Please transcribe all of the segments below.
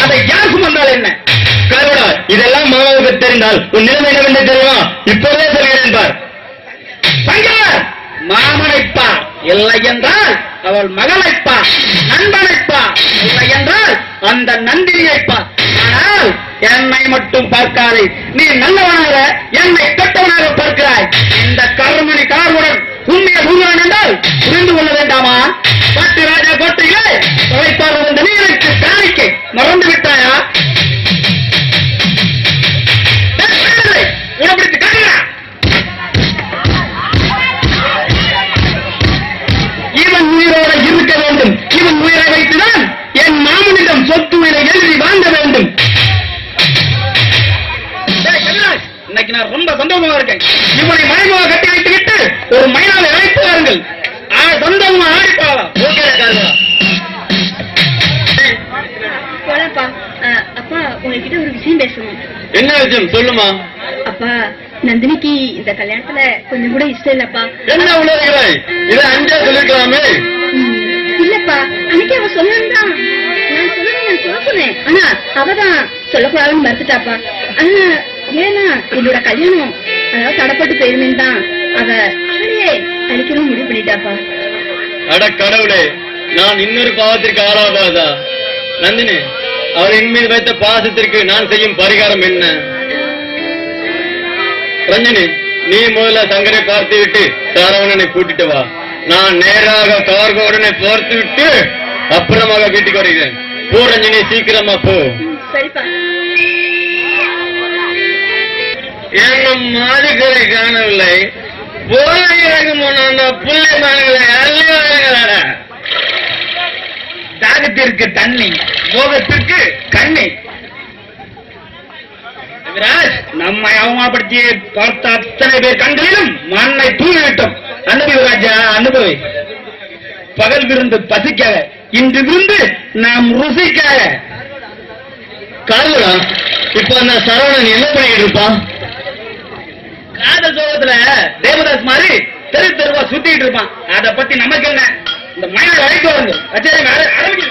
அதை யார் சுமந்தால் என்ன? கருடா, இதெல்லாம் மாமாவுக்கு தெரிந்தால் உன் நிலைமை என்னவென்று தெரியுமா? இப்போதே சொல்கிறேன் பார். சங்கர், மாமனைப்பா, இல்லை என்றால் அவள் மகளைப்பா, நண்பனைப்பா, இல்லை என்றால் அந்த நந்தினியைப்பா. ஆனால் என்னை மட்டும் பார்க்காதே. நீ நல்லவனாக என்னை கெட்டவனாக பார்க்கிறாய். இந்த கர்மணி கார்வுடன் உண்மையை சொல்கிறான் என்றால் புரிந்து கொள்ள வேண்டாமா? பாட்டு ராஜா கோட்டையிலே தொலைப்பார் வந்த நீருக்கு காணிக்கை மறந்து விட்டாயா? உடம்பிடித்து காட்டுகிறா. இவன் உயிரோடு இருக்க வேண்டும். இவன் உயிரை வைத்துதான் என் மாமனிடம் சொத்து உயிரை எழுதி வாங்க வேண்டும். இன்னைக்கு நான் ரொம்ப சந்தோஷமா இருக்கேன். இவனை மறைமுக கட்டி வைத்து விட்டு ஒரு மைனாவை அழைத்து வாருங்கள். சந்தோஷமா ஆடிப்பாவா. போலப்பா. அப்பா, உங்ககிட்ட ஒரு விஷயம் பேசணும். என்ன விஷயம் சொல்லுமா? அப்பா, நந்தினிக்கு இந்த கல்யாணத்துல கொஞ்சம் கூட இஷ்டம் இல்லப்பா. என்ன உணர்வுகளை இதை அஞ்சா சொல்லிருக்கலாமே. இல்லப்பா, அன்னைக்கு அவ சொன்னான். நான் சொல்ல சொன்னேன். ஆனா அவதான் சொல்லக்கூடாதுன்னு மறுத்துட்டாப்பா. ஆனா ஏன்னா என்னோட கல்யாணம் அதாவது தடப்பட்டு போயிருமேன்னு தான் அவ ஆளையே அழிக்கணும் முடிவு பண்ணிட்டாப்பா. அட கடவுளே, நான் இன்னொரு பாவத்திற்கு ஆளாகாதா? நந்தினி, அவர் இன்மீது வைத்த பாசத்திற்கு நான் செய்யும் பரிகாரம் என்ன? ரஞ்சினி, நீ முதல்ல சங்கரை பார்த்து விட்டு சரவணனை கூட்டிட்டு வா. நான் நேராக கார்கோடனை பார்த்து விட்டு அப்புறமாக வீட்டுக்கு வருகிறேன். போ ரஞ்சினி, சீக்கிரமா போ. சரிப்பா. என்னும் மாதுகளை காணவில்லை. போதைக்கு முன்ன அந்த புள்ளை மான்களை அள்ளி வாருங்களா. தாகத்திற்கு தண்ணி, மோகத்திற்கு கண்ணி. நம்மை அவமானப்படுத்தி பார்த்த அத்தனை பேர் கண்களிலும் மண்ணை தூவிவிட்டோம். அனுபவி ராஜா, அனுபவி. பகல் விருந்து பசிக்காக, இன்று விருந்து நாம் ருசிக்காக. காரணா, இப்ப அந்த சரவணன் என்ன பண்ணிட்டு இருப்பான்? காதல் சோகத்துல தேவதாஸ் மாதிரி தெரு தெருவா சுத்திட்டு இருப்பான். அதை பத்தி நமக்கு என்ன? இந்த மயிலை அழைக்க வந்து ஆரம்பிக்க.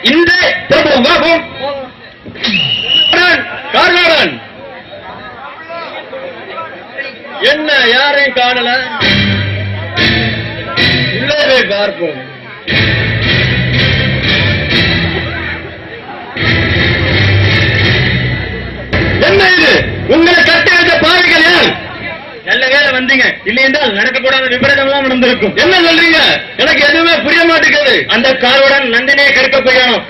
இன்றே போவோம், வா போம். கார்காரன் என்ன யாரையும் காணல, உள்ளே பார்ப்போம். என்ன இது? உங்களை கட்டி வைத்த பாவிகள் யார்? நல்ல வேலை வந்தீங்க, இல்லை என்றால் நடக்கக்கூடாத விபரீதம்லாம் நடந்திருக்கும். என்ன சொல்றீங்க? எனக்கு எதுவுமே புரிய மாட்டேங்குது. அந்த காருடன் நந்தினியை கெடுக்க போயானோம்.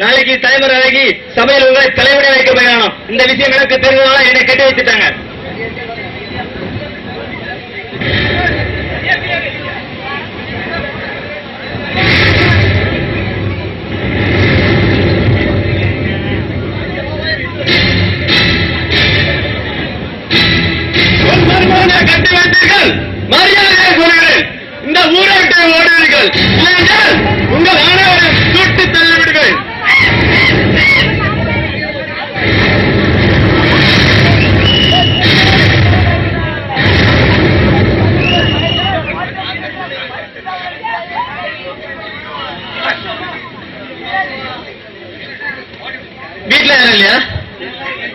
நாளைக்கு தலைவர் அழகி சபையில் உங்களை தலைவரை வைக்க போயானோம். இந்த விஷயம் எனக்கு தெரிஞ்சதால என்னை கட்டி வச்சுட்டாங்க. கட்டி வைத்தீர்கள், மரியாதையை கூறுகிறேன். இந்த ஊரை விட்டு ஓடுவீர்கள், இல்லையென்றால் உங்கள் ஆணவரை சுட்டு தள்ளிவிடுங்கள். வீட்டுல யாரும் இல்லையா?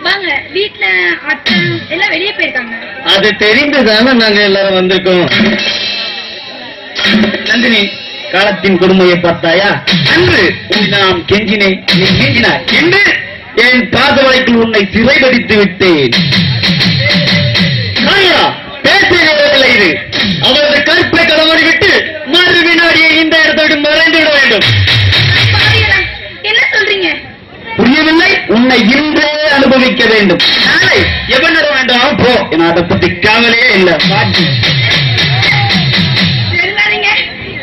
வாங்க, வீட்டுல அத்தை எல்லாம் வெளியே போயிருக்காங்க. அது தெரிந்துதானே நாங்க எல்லாரும் வந்திருக்கோம். நந்தினி, காலத்தின் கொடுமையை பார்த்தாயா? அன்று உன்னை நாம் கெஞ்சினேன், நீ கெஞ்சினாய். இன்று என் பாதவரைக்குள் உன்னை சிறைபடித்து விட்டேன். பேசுகிறதில்லை இது. அவரது கற்பை கடவுளை விட்டு மறு வினாடியை இந்த இடத்தோடு மறைந்து விட வேண்டும். பாவிகளா, என்ன சொல்றீங்க? புரியவில்லை? உன்னை இன்றே அனுபவிக்க வேண்டும். நாளை எவன் நட வேண்டாம் போ. என அதை பத்தி கவலையே இல்லை. சொல்லாதீங்க,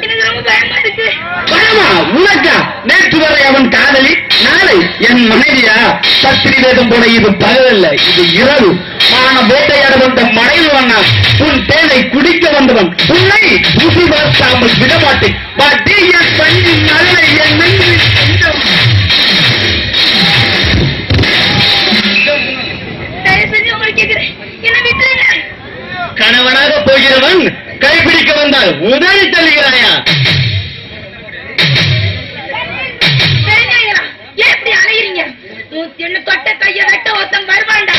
எனக்கு ரொம்ப பயமா இருக்கு. பயமா? உனக்கா? நேற்று வரை அவன் காதலி, நாளை என் மனைவியா? சத்திரி வேதம் போல இது பகவல்ல, இது இரவு. மான வேட்டையாட வந்த மனைவன், உன் தேனை குடிக்க வந்தவன். உன்னை ருசி பார்க்காமல் விடமாட்டேன். பாட்டி என் பணி நல்ல என் நன்றி கொஞ்சம். தயவு செஞ்சு உங்களுக்கு கேட்கிறேன், என்ன விட்டுருங்க. கணவனாக போகிறவன் கைப்பிடிக்க வந்தால் உதவி தள்ளுகிறாயா? தெரிஞ்சாங்களா? ஏன் இப்படி அலைகிறீங்க? என்ன தொட்ட கையை வெட்ட ஒருத்தன் வருவான்டா.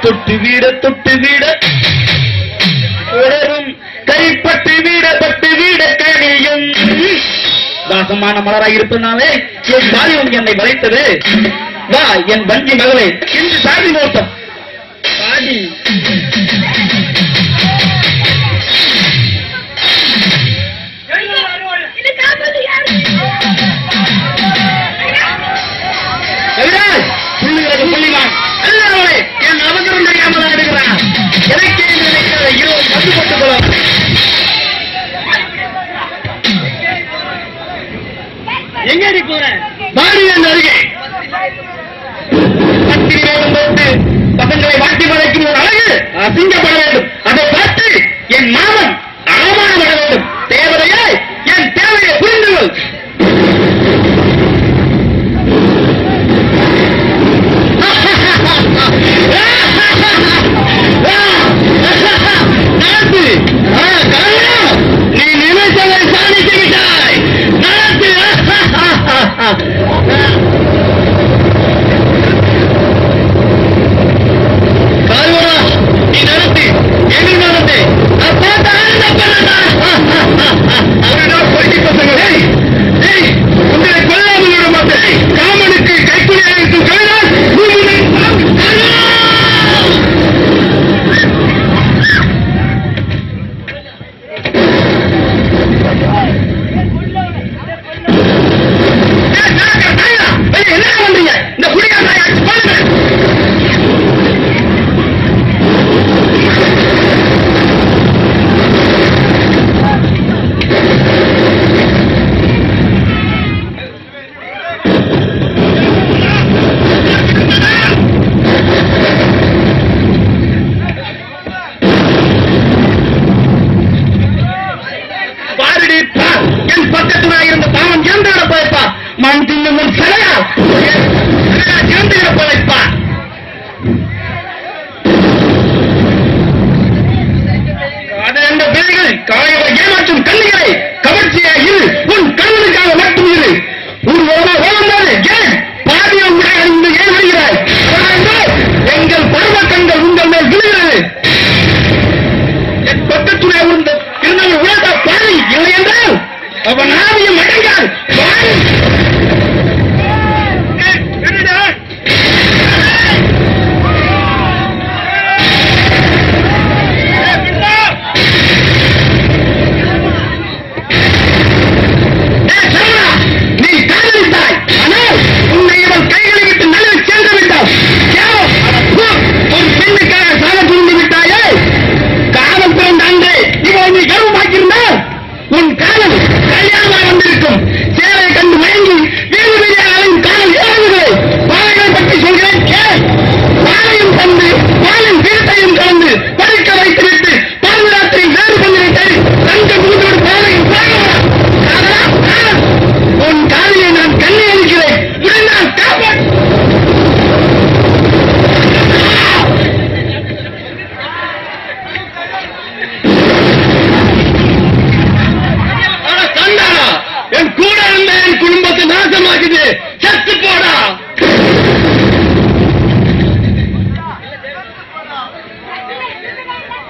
தொட்டு வீட தொடரும் கைப்பட்டு வீட கணியும். வாசமான மலராய் இருப்பதனாலே என் பாலியம் என்னை வளைத்தது. வா என் வஞ்சி மகளே, இன்று சாதி மோட்டம். பாடி இது காப்பது யாரு? எவிராஜ், புள்ளிகளுக்கு புள்ளிமான் எல்லாருமே என் அவசரம் தெரியாமல் எடுக்கிறான். எனக்கே நினைக்கிற இரவு கட்டுப்பட்டுக் கொள்ளும். எங்கடி போற? பாடி என் அருகே. பத்திரி வேகம் போட்டு பசங்களை வாட்டி வளைக்கும் ஒரு அழகு அசிங்கப்பட வேண்டும். அதை பார்த்து என் மாமன் அவமானப்பட வேண்டும். தேவதையே, என் தேவையை புரிந்து கொள். நீ நினைத்ததை சாதித்து விட்டாய். நடத்து. கால்வரா, நீ நடத்தி எதிர் நடத்தி அவரிடம் பொய்கி பசங்களே, உங்களை கொல்லாமல் விட மாட்டேன். காமனுக்கு கைக்குள்ளே இருக்கும் கைதால் என்ன பண்றீங்க? இந்த குடிகாரனை அடிச்சு பாருங்க. பாருடி பார், என் பக்கத்துல இருந்த பாவம் எந்த போய்ப்பா. மண் தின்னும் சிலையா சேர்ந்து போய்ப்பா. அது அந்த பிள்ளைகள் காயவை ஏமாற்றும் கண்ணிகளை கவர்ச்சியை அவன் ஆவியம் அடங்காது. நீ காதலித்தாய், ஆனால் உன்னை இவள் கைகளை விட்டு நழுவி சென்று விட்டாள். ஒரு பெண்ணுக்காக சாக புரிந்து விட்டாயே. காதல் பிறந்த அன்றே இவள் நீ கருவாக்கியிருந்தால் உன் காதல் கல்யாணமாக வந்திருக்கும். சேலை கண்டு மயங்கி வீடு வீடியாக அலையும் காதல் ஏறுகிறே. பாலைகளை பற்றி சொல்கிறேன் கேள். பாலையும் தந்து பாலின் வீட்டையும் கலந்து படுக்க வைத்துவிட்டு பாதுராத்திரி வேறு பண்ணிவிட்டு தங்க குழுவோடு பாலையும் சாகலாம். உன் காதலியை நான் கண்ணை அளிக்கிறேன். உடன் நான் காப்பாற்ற என் கூட இருந்த என் குடும்பத்தை நாசமாக்குது. செத்து போடா.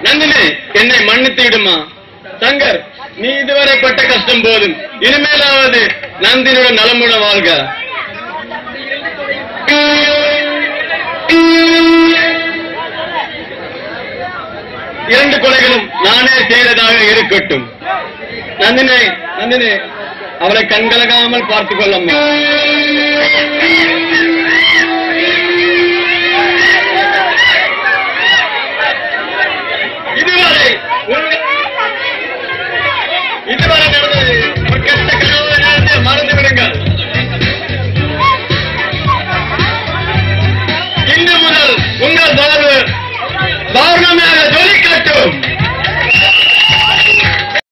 நந்தினி, என்னை மன்னித்து விடுமா. சங்கர், நீ இதுவரை பட்ட கஷ்டம் போதும். இனிமேலாவது நந்தினியுடன் நலமுடன் வாழ்க. இரண்டு கொலைகளும் நானே செய்ததாக இருக்கட்டும். நந்தினி, நந்தினி, அவளை கண்கலகாமல் பார்த்துக் கொள்ளம்மா.